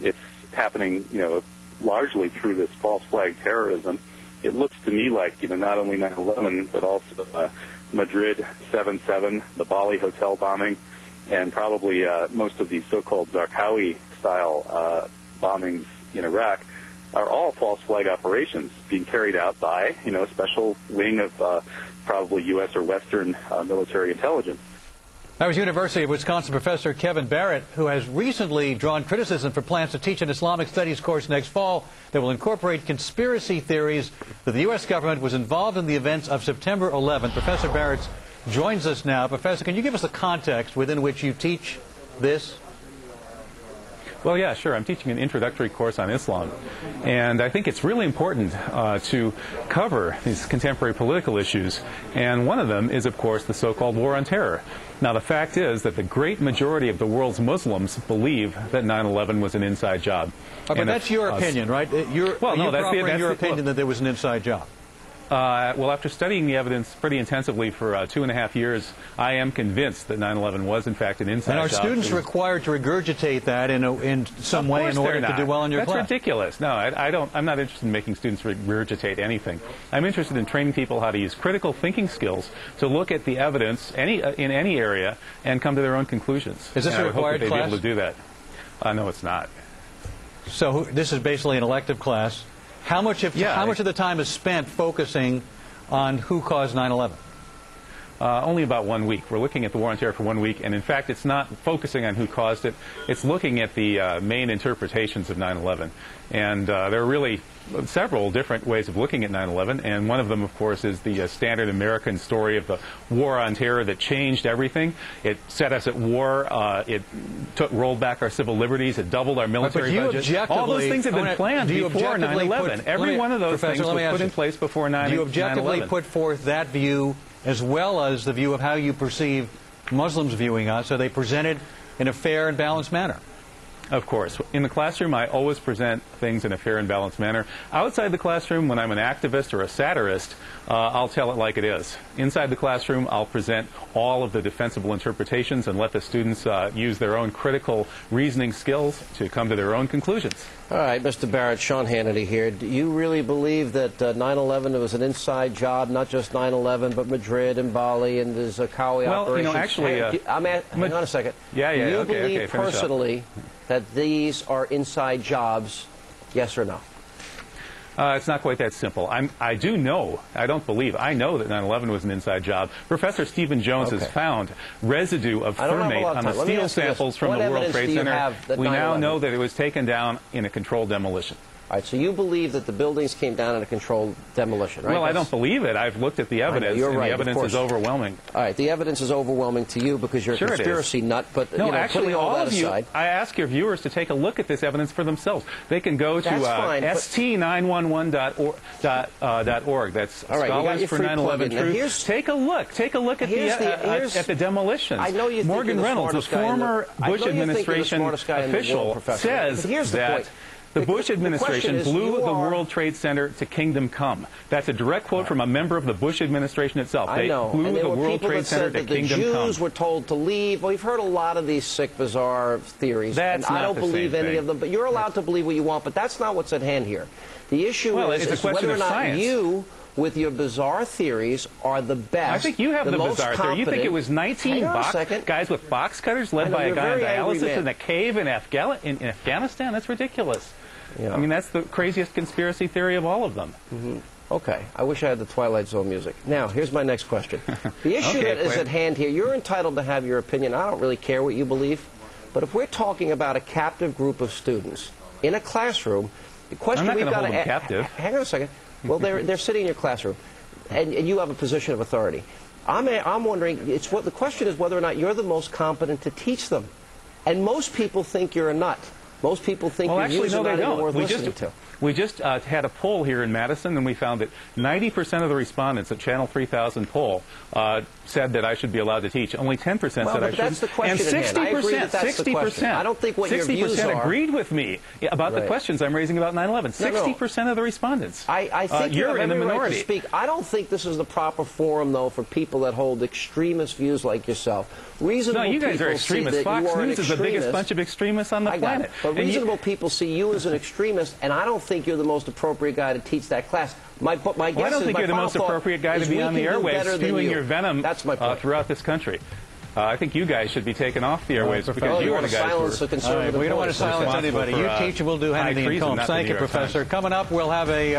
it's happening, largely through this false flag terrorism. It looks to me like, not only 9/11, but also Madrid 7/7, the Bali hotel bombing, and probably most of these so-called Zarqawi-style bombings in Iraq are all false flag operations being carried out by, a special wing of probably U.S. or Western military intelligence. That was University of Wisconsin professor Kevin Barrett, who has recently drawn criticism for plans to teach an Islamic studies course next fall that will incorporate conspiracy theories that the U.S. government was involved in the events of September 11th. Professor Barrett joins us now. Professor, can you give us the context within which you teach this? Well, yeah, sure. I'm teaching an introductory course on Islam, and I think it's really important to cover these contemporary political issues, and one of them is, of course, the so-called war on terror. Now, the fact is that the great majority of the world's Muslims believe that 9/11 was an inside job. But that's your opinion, right? You're offering your opinion that there was an inside job. Well, after studying the evidence pretty intensively for 2.5 years, I am convinced that 9/11 was, in fact, an inside job. And are students required to regurgitate that in some way in order to do well in your class? That's ridiculous. No, I'm not interested in making students regurgitate anything. I'm interested in training people how to use critical thinking skills to look at the evidence in any area and come to their own conclusions. Is this a required class? I hope that they'd be able to do that. No, it's not. So this is basically an elective class. How much of the time is spent focusing on who caused 9/11? Only about 1 week. We're looking at the war on terror for 1 week, and in fact, it's not focusing on who caused it. It's looking at the main interpretations of 9/11. And there are really several different ways of looking at 9/11, and one of them, of course, is the standard American story of the war on terror that changed everything. It set us at war. It rolled back our civil liberties. It doubled our military budget. All those things have been planned before 9/11. Every one of those things was put in place before 9/11. Do you objectively put forth that view as well as the view of how you perceive Muslims viewing us? Are they presented in a fair and balanced manner? Of course. In the classroom, I always present things in a fair and balanced manner. Outside the classroom, when I'm an activist or a satirist, I'll tell it like it is. Inside the classroom, I'll present all of the defensible interpretations and let the students use their own critical reasoning skills to come to their own conclusions. All right, Mr. Barrett, Sean Hannity here. Do you really believe that 9/11 was an inside job, not just 9/11, but Madrid and Bali and the Zarqawi operations? Well, actually... hang on a second. Do you believe personally that these are inside jobs, yes or no? It's not quite that simple. I do know, I don't believe, I know that 9/11 was an inside job. Professor Stephen Jones has found residue of thermate on the steel samples from the World Trade Center. We now know that it was taken down in a controlled demolition. All right, so you believe that the buildings came down in a controlled demolition, right? Well, I don't believe it. I've looked at the evidence, and the evidence is overwhelming. All right, the evidence is overwhelming to you because you're a conspiracy nut, but no, actually, all that aside, I ask your viewers to take a look at this evidence for themselves. They can go to st911.org. That's Scholars for 9/11 Truth. Take a look. Take a look at the demolitions. I know you Morgan Reynolds, a former Bush administration official, says that the Bush administration blew the World Trade Center to kingdom come. That's a direct quote from a member of the Bush administration itself. I know. They blew the World Trade Center to kingdom come. The Jews were told to leave. Well, we've heard a lot of these sick, bizarre theories. And I don't believe any of them. But you're allowed to believe what you want. But that's not what's at hand here. The issue is whether or not you, with your bizarre theories, are the best. I think you have the bizarre theory. You think it was 19 guys with box cutters led by a guy on dialysis in a cave in Afghanistan? That's ridiculous. Yeah. I mean, that's the craziest conspiracy theory of all of them. Okay. I wish I had the Twilight Zone music. Now, here's my next question. The issue that is at hand here, you're entitled to have your opinion. I don't really care what you believe. But if we're talking about a captive group of students in a classroom, the question we've got to ask... Hang on a second. Well, they're sitting in your classroom, and you have a position of authority. I'm wondering, the question is whether or not you're the most competent to teach them. And most people think you're a nut. Most people think your views are not even worth listening to. We just had a poll here in Madison, and we found that 90% of the respondents at Channel 3000 poll said that I should be allowed to teach. Only 10% said I shouldn't. That's the question. And 60%, I don't think what your views are. 60% agreed with me about the questions I'm raising about 9/11. 60% of the respondents. I think you're in the minority. Right to speak. I don't think this is the proper forum, though, for people that hold extremist views like yourself. No, you guys are extremists. Fox News is the biggest bunch of extremists on the planet. reasonable people see you as an extremist, and I don't think you're the most appropriate guy to teach that class. My guess I don't think you're the most appropriate guy to be on the airwaves spewing your venom throughout this country. I think you guys should be taken off the airwaves because you are the guys who are we don't want to silence anybody. You teach and we'll do Hannity and Colmes. Thank you, Professor. Coming up, we'll have a...